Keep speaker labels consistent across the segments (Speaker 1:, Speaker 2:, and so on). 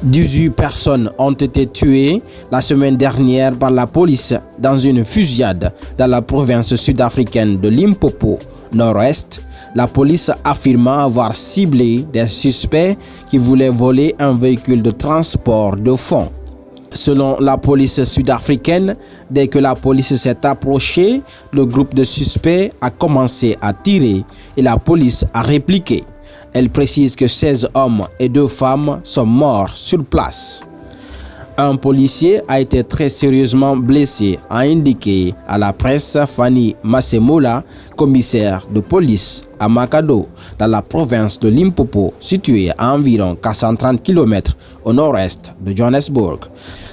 Speaker 1: 18 personnes ont été tuées la semaine dernière par la police dans une fusillade dans la province sud-africaine de Limpopo, nord-est. La police affirma avoir ciblé des suspects qui voulaient voler un véhicule de transport de fonds. Selon la police sud-africaine, dès que la police s'est approchée, le groupe de suspects a commencé à tirer et la police a répliqué. Elle précise que 16 hommes et 2 femmes sont morts sur place. Un policier a été très sérieusement blessé, a indiqué à la presse Fanny Masemola, commissaire de police à Makado, dans la province de Limpopo, située à environ 430 km au nord-est de Johannesburg.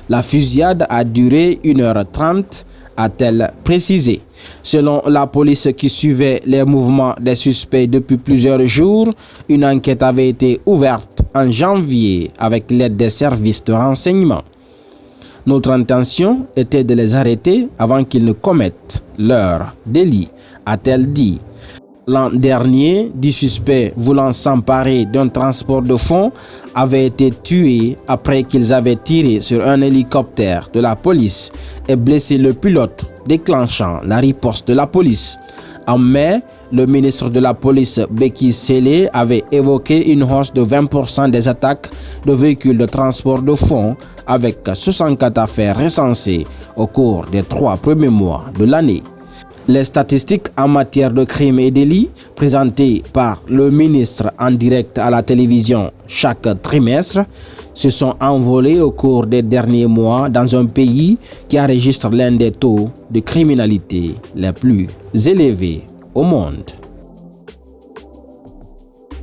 Speaker 1: La fusillade a duré 1h30, a-t-elle précisé. Selon la police qui suivait les mouvements des suspects depuis plusieurs jours, une enquête avait été ouverte en janvier avec l'aide des services de renseignement. Notre intention était de les arrêter avant qu'ils ne commettent leur délit, a-t-elle dit. L'an dernier, 10 suspects voulant s'emparer d'un transport de fonds avaient été tués après qu'ils avaient tiré sur un hélicoptère de la police et blessé le pilote, déclenchant la riposte de la police. En mai, le ministre de la police, Bheki Cele, avait évoqué une hausse de 20% des attaques de véhicules de transport de fonds, avec 64 affaires recensées au cours des 3 premiers mois de l'année. Les statistiques en matière de crimes et délits présentées par le ministre en direct à la télévision chaque trimestre se sont envolées au cours des derniers mois dans un pays qui enregistre l'un des taux de criminalité les plus élevés au monde.